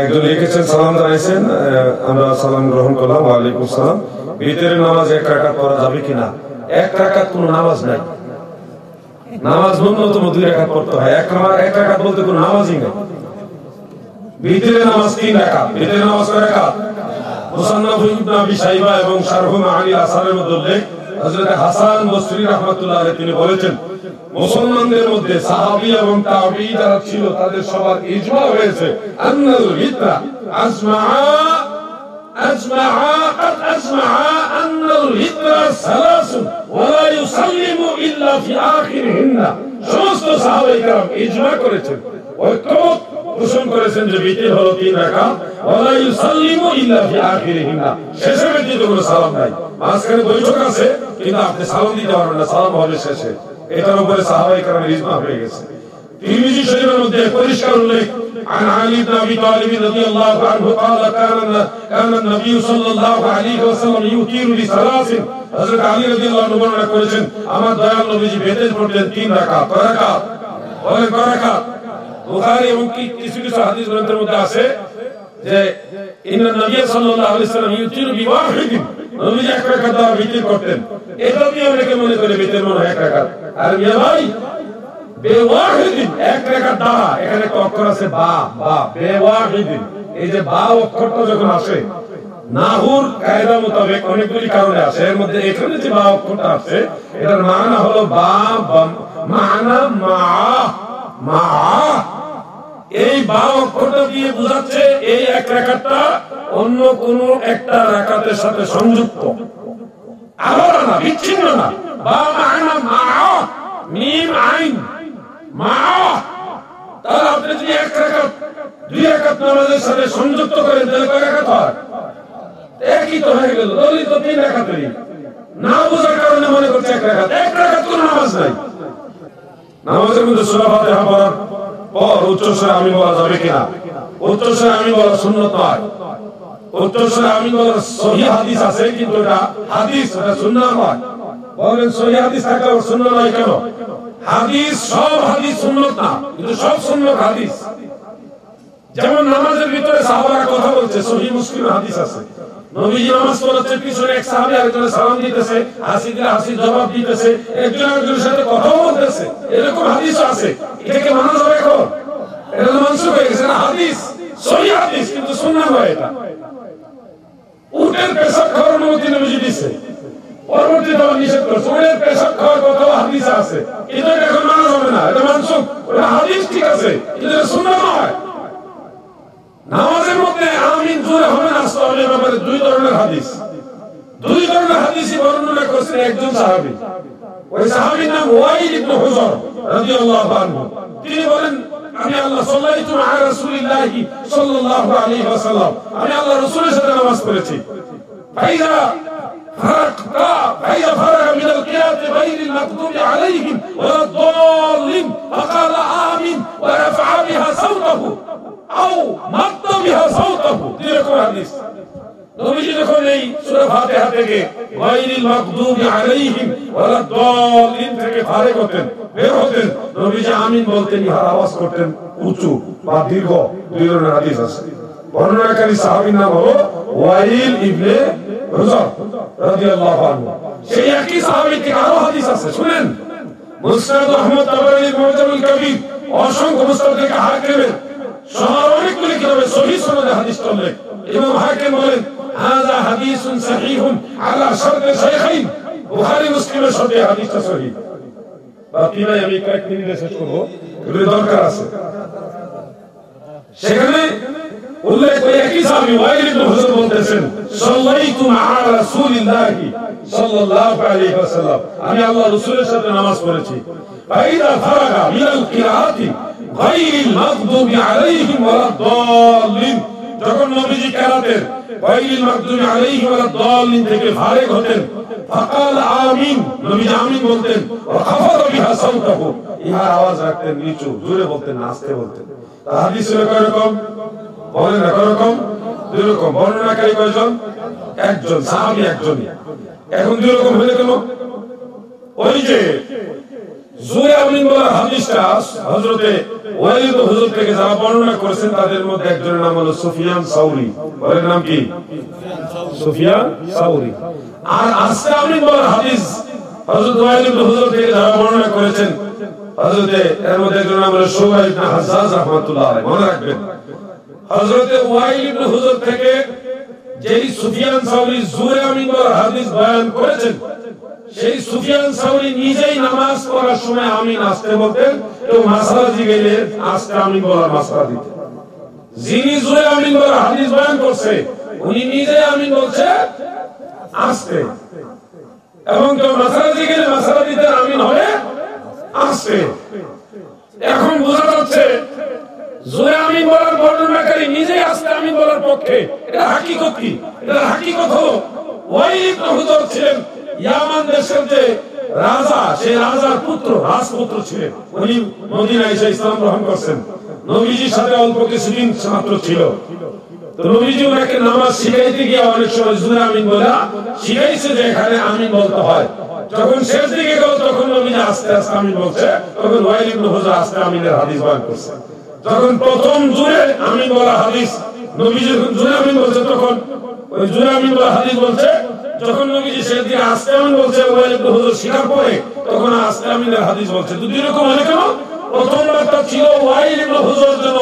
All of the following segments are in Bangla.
একজন লিখেছেন, সালাম জানাইছেন, আমরা সালাম গ্রহণ করলাম, ওয়ালাইকুম সালাম। ভিতরের নামাজ এক রাকাত পড়া যাবে কিনা? এক রাকাত কোনো নামাজ নাই। নামাজ ন্যূনতম 2 রাকাত পড়তে হয়। এক রাকাত বলতে কোনো নামাজই নেই। ভিতরের নামাজ 3 রাকাত। ভিতরের নামাজ কয় রাকাত? মুসান্নাফ ইবনে আবি শাইবা এবং শারহ মাআনি আসারের মধ্যে উল্লেখ, হযরত হাসান বসরি রাহমাতুল্লাহ আলাইহি তিনি বলেছেন, মুসলমানদের মধ্যে সাহাবী এবং তাবেঈ যারা ছিল তাদের সবার ইজমা হয়েছে, আন্নাল ভিতরা আজমাআ আন্নাল ভিতরা সালাসুন ওয়া লা ইউসাল্লিমু ইল্লা ফি আখিরিহিন্না। সমস্ত সাহাবায়ে কেরাম ইজমা করেছেন, ঐক্যমত পোষণ করেছেন যে ভিতর হলো 3 রাকাত, ওয়া লা ইউসাল্লিমু ইল্লা ফি আখিরিহিন্না। শেষে ব্যতীত কোনো সালাম নাই। মাঝখানে বৈঠক আছে কিন্তু আপনি সালাম দিতে পারবেন না, সালাম হবে শেষে। এটার উপরে সাহাবায়ে কেরামের ইজমা হয়ে গেছে। তিরমিজি শরীফের মধ্যে পরিষ্কার উল্লেখ, عن علي بن ابي طالب رضي الله عنه قال كان النبي صلى الله عليه وسلم يطير بثلاث। হযরত আলী রাদিয়াল্লাহু আনহু বর্ণনা করেছেন, আমার দয়াল নবীজি বেতেজ পড়তেন 3 রাকাত। কয় রাকাত? বলেন কয় রাকাত? বুখারী এবং কিছু কিছু হাদিস গ্রন্থের মধ্যে আছে যে ইন্নান নবী সাল্লাল্লাহু আলাইহি ওয়াসাল্লাম ইউতিরু বিওয়াহিদিন, নবীজি 1 রাকাত দ্বারা বিতির করতেন। এটা দিয়ে অনেকে মনে করে বিতির মনে 1 রাকাত। আর মিয়া ভাই, বেওয়াহিদিন 1 রাকাত দ্বারা, এখানে একটা অক্ষর আছে বা, বেওয়াহিদিন। এই যে বা অক্ষরটা যখন আসে নাহুর কায়দা মোতাবেক অনেকগুলি কারণে আসে, এর মধ্যে এখানে যে বা অক্ষরটা আছে এটার মানা হলো বা, মানা মা। এই বা অক্ষরটা দিয়ে বোঝাচ্ছে এই 1 রাকাতটা অন্য কোন একটা রাকাতের সাথে সংযুক্ত, আলাদা না, বিচ্ছিন্ন না। বা মানা মা, মিম আইন মা। তাহলে আপনি যদি 1 রাকাত 2 রাকাত নামাজের সাথে সংযুক্ত করেন তাহলে কয় রাকাত হয়? একই তো হয়ে গেল। দলিল তো 3 রাকাতেরই। না বোঝার কারণে মনে করছে 1 রাকাত। 1 রাকাত কোনো নামাজ নাই। নামাজের মধ্যে সূরা ফাতিহা পড়ার পর উচ্চস্বরে আমিন বলা যাবে কিনা? উচ্চস্বরে আমিন বলা সুন্নাত নয়। উচ্চস্বরে আমিন বলার সহিহ হাদিস আছে, কিন্তু এটা হাদিস, এটা সুন্নাহ নয়। বলেন সহিহ হাদিস থাকলে সুন্নাহ নয় কেন? হাদিস, সব হাদিস সুন্নাত না, কিন্তু সব সুন্নাত হাদিস। যেমন নামাজের ভিতরে সাহাবারা কথা বলছে, সহিহ মুসলিমে হাদিস আছে, নবীজি নামাজ পড়াচ্ছে, পিছনে এক সাহাবী আরেকজনের সালাম দিতেছে, হাসি দিলে হাসির জবাব দিতেছে, একজন আরেকজনের সাথে কথা বলতেছে, এরকম হাদিস আছে। এটাকে মানা যাবে এখন? এটা তো মানসুখ হয়ে গেছে না, হাদিস সহিহ হাদিস কিন্তু সুন্নাহ নয়। এটা উটের পেশাব খাওয়ার অনুমতি নবীজি দিয়েছে, পরবর্তীতে আবার নিষেধ করছে। উটের পেশাব খাওয়ার কথা হাদিসে আছে, কিন্তু এটা এখন মানা যাবে না, এটা মানসুখ। ওটা হাদিস ঠিক আছে, কিন্তু এটা সুন্নাহ নয়। নামাজের মধ্যে আমিন জোরে হবে না আসতে হবে ব্যাপারে 2 ধরনের হাদিস, 2 ধরনের হাদিসই বর্ণনা করেছেন একজন সাহাবী। ওই সাহাবীর নাম ওয়াইল ইবনে হুজর রাদিয়াল্লাহু আনহু। তিনি বলেন, আমি আল্লাহ সাল্লাল্লাহু আলা রাসূলিল্লাহি সাল্লাল্লাহু আলাইহি ওয়াসাল্লাম, আমি আল্লাহ রাসূলের সাথে নামাজ পড়েছি। ফাইজা فرغ من القيام غير المغضوب عليهم ولا الضالين فقال آمين ورفع بها صوته أو مد بها صوته। এরকম হাদিস। নবীজি যখন এই সূরা ফাতিহা থেকে গায়রিল মাগদুবি আলাইহিম ওয়ালা দাল্লিন থেকে ফারেক হতেন, বের হতেন, নবীজি আমিন বলতেন, ইহার আওয়াজ করতেন উঁচু বা দীর্ঘ। 2 ধরনের হাদিস আছে। বর্ণনাকারী সাহাবীর নাম হলো ওয়াইল ইবনে হুজর রাদিয়াল্লাহু আনহু। সেই একই সাহাবী থেকে আরো হাদিস আছে, শুনেন। মুসনাদ আহমদ তাবারানীর মুআজামুল কবির, অসংখ্য মুসনাদ থেকে হাকিমের অনেকগুলি কিতাবে সহিহ সনদে হাদিস উল্লেখ। ইমাম হাকিম বলেন, হাযা হাদিসুন সহিহুন আলা শারতি শাইখাইন, বুখারী মুসলিমের সাথে হাদিসটা সহিহ। বাকি নাই, আমি কয়েক মিনিটে শেষ করব, এর দরকার আছে। সেখানে উল্লেখ করে একই সাহাবী ওয়াইল ইবনে হুজর বলতেছেন, সাল্লাইতু মা রাসূলিল্লাহি সাল্লাল্লাহু আলাইহি ওয়াসাল্লাম, আমি আল্লাহর রাসূলের সাথে নামাজ পড়েছি। ফাইদা ফারাগা মিনাল কিরাআতি গায়রিল মাগদুবি আলাইহিম ওয়ালাদ দাল্লিন, যখন নবীজি কিরাতের গায়রিল মাগদুবি আলাইহিম ওয়ালাদ দাল্লিন থেকে ফারেগ হতেন, ফাকাল আমিন, নবীজি আমিন বলতেন, ওয়া খাফাদা বিহা সাওতাহু, ইহার আওয়াজ রাখতেন নিচু, জোরে বলতেন না, আস্তে বলতেন। হাদিসের এরকম বলেন, এরকম 2 রকম। বর্ণনাকারী কয়জন? একজন, সাহাবী একজনই। এখন 2 রকম হলে কেন? ওই যে জুরে আমিন বলার হাদিসটা হযরতে ওয়ালিদ হুজুর থেকে যারা বর্ণনা করেছেন তাদের মধ্যে একজনের নাম হলো সুফিয়ান সাউরি। বলেন নাম কি? সুফিয়ান সাউরি। আর আস্তে আমিন বলার হাদিস হযরত ওয়ালিদ হুজুর থেকে যারা বর্ণনা করেছেন হযরতে এর মধ্যে একজনের নাম হলো শুআইব ইবনে হাজ্জাজ রাহমাতুল্লাহ আলাইহি। মনে রাখবেন, হযরতে ওয়ালিদ হুজুর থেকে যেই সুফিয়ান সাউরি জুরে আমিন বলার হাদিস বয়ান করেছেন, সেই সুফিয়ান সাউরি নিজেই নামাজ পড়ার সময় আমিন আস্তে বলতেন, কেউ মাসআলা জিজ্ঞেলে আস্তে আমিন বলার মাসআলা দিতেন। যিনি জুরে আমিন বলার হাদিস বয়ান করছে উনি নিজেই আমিন বলছে আস্তে, এবং কেউ মাসআলা জিজ্ঞেলে মাসআলা দিতেন আমিন হবে আস্তে। এখন বোঝা যাচ্ছে জুরে আমিন বলার বর্ণনাকারী নিজেই আস্তে আমিন বলার পক্ষে। এটা হাকিকত কি? এটা হাকিকত হলো ওয়ালিদ ইবনে হুজুর ছিলেন ইয়ামান দেশের যে রাজা, সেই রাজার পুত্র, রাজপুত্র ছিলেন। উনি মদিনায় এসে ইসলাম গ্রহণ করছেন। নবীজির সাথে অল্প কিছুদিন মাত্র ছিল। তো নবীজি ওনাকে নামাজ শিখাইতে গিয়ে অনেক সময় জুরে আমিন বলা শিখাইছে যে এখানে আমিন বলতে হয়। যখন শেষ দিকে গেল তখন নবীজি আস্তে আস্তে আমিন বলছে, তখন ওয়ালিদ ইবনে হুজুর আস্তে আমিনের হাদিস বয়ান করছে। যখন প্রথম জুরে আমিন বলা হাদিস নবীজি যখন জুরে আমিন বলছে, তখন ওই জুরে আমিন বলা হাদিস বলছে, যখন নবীজি শেষ দিকে আস্তে আমিন বলছে ওয়ালিদ ইবনে হুজুর শিখার পরে, তখন আস্তে আমিনের হাদিস বলছে। দুই রকম হয় কেন? প্রথমবারটা ছিল ওয়ালিদ ইবনে হুজুর যেন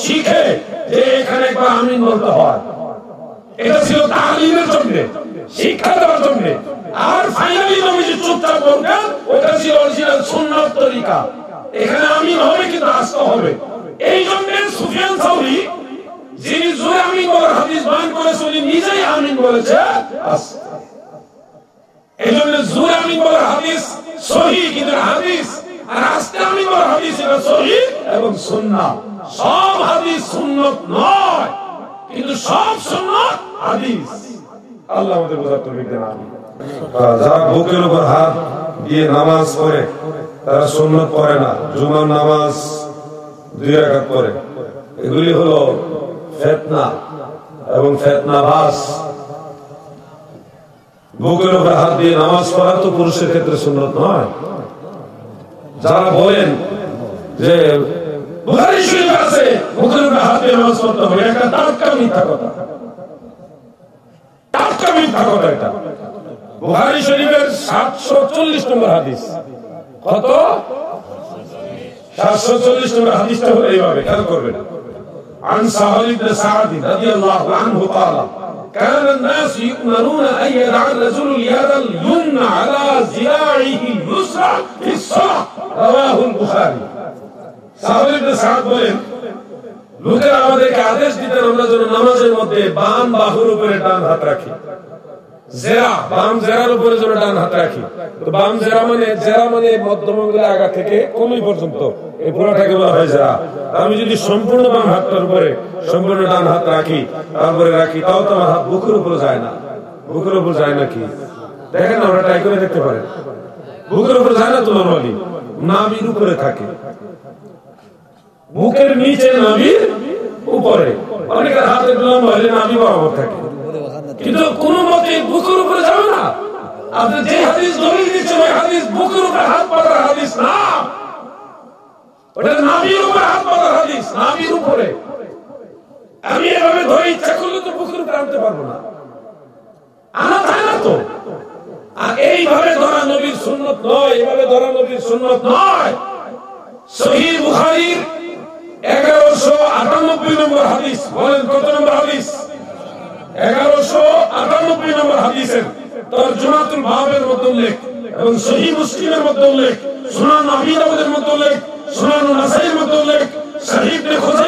শিখে যে এখানে একবার আমিন বলতে হয়, এটা ছিল তালিমের জন্য, শিক্ষা দেওয়ার জন্য। আর ফাইনালি নবীজি চুপচাপ বলতেন, ওটা ছিল অরিজিনাল সুন্নাত তরিকা, এখানে আমিন হবে কিন্তু আস্তে হবে। এই জন্য সুফিয়ান সাউরি যিনি জুরে আমিন বলার হাদিস বয়ান করেছে উনি নিজেই আমিন বলেছে আস্তে। এই জন্য জুরে আমিন বলার হাদিস সহিহ কিন্তু হাদিস, আর আস্তে আমিন বলার হাদিস এটা সহিহ এবং সুন্নাহ। সব হাদিস সুন্নাত নয়, কিন্তু সব সুন্নাত হাদিস। আল্লাহ আমাদের বোঝার তৌফিক দেন, আমিন। যারা বুকের উপর হাত দিয়ে নামাজ পড়ে তারা সুন্নাত পড়ে না, জুমার নামাজ 2 রাকাত পড়ে। এগুলি হলো ফিতনা এবং ফিতনাবাজ। বুকের উপর হাত দিয়ে নামাজ পড়া তো পুরুষের ক্ষেত্রে সুন্নাত নয়। যারা বলেন যে বুখারী শরীফে আছে বুকের উপর হাত দিয়ে নামাজ পড়তে হবে, এটা টাটকা মিথ্যা কথা, টাটকা মিথ্যা কথা। এটা বুখারী শরীফের 740 নম্বর হাদিস। কত? 740 নম্বর হাদিসটা হলো এইভাবে, খেয়াল করবেন। عن سهل بن سعد رضي الله عنه قال كان الناس يؤمرون أن يدع الرجل اليد اليمنى على ذراعه اليسرى في الصلاة رواه البخاري। সাহেব ইবনে সাদ বলেন, লোকেরা আমাদেরকে আদেশ দিতেন আমরা যেন নামাজের মধ্যে বাম বাহুর উপরে ডান হাত রাখি, জেরা, বাম জেরার উপরে যেন ডান হাত রাখি। তো বাম জেরা মানে মধ্যমঙ্গলের আগা থেকে কনুই পর্যন্ত এই পুরোটাকে বলা হয় জেরা। আমি যদি সম্পূর্ণ বাম হাতটার উপরে সম্পূর্ণ ডান হাত রাখি, তারপরে রাখি, তাও তো আমার হাত বুকের উপরে যায় না। বুকের উপর যায় নাকি দেখেন না, ওরা ট্রাই করে দেখতে পারেন। বুকের উপরে যায় না তো, নরমালি নাভির উপরে থাকে, বুকের নিচে নাভির উপরে। অনেকের হাতে লম্বা হলে নাভি বরাবর থাকে, কিন্তু কোন মতে বুকের উপরে যাবে না। আপনি যে হাদিস দলিল দিচ্ছেন ওই হাদিস বুকের উপরে হাত পাতার হাদিস না, ওটা নাভির উপরে হাত পাতার হাদিস, নাভির উপরে। আমি এভাবে ধরে ইচ্ছা করলে তো বুকের উপরে আনতে পারবো না, আনা যায় না তো। আর এইভাবে ধরা নবীর সুন্নত নয়, এভাবে ধরা নবীর সুন্নত নয়। সহিহ বুখারীর 1198 নম্বর হাদিস। বলেন কত নম্বর হাদিস? 1198 নম্বর হাদিসের তরজমাতুল বাবের মধ্যে উল্লেখ, এবং সহিহ মুসলিমের মধ্যে উল্লেখ, সুনান আবি দাউদের মধ্যে উল্লেখ, সুনান নাসাইর মধ্যে উল্লেখ, সহিহ ইবনে খুজাইমার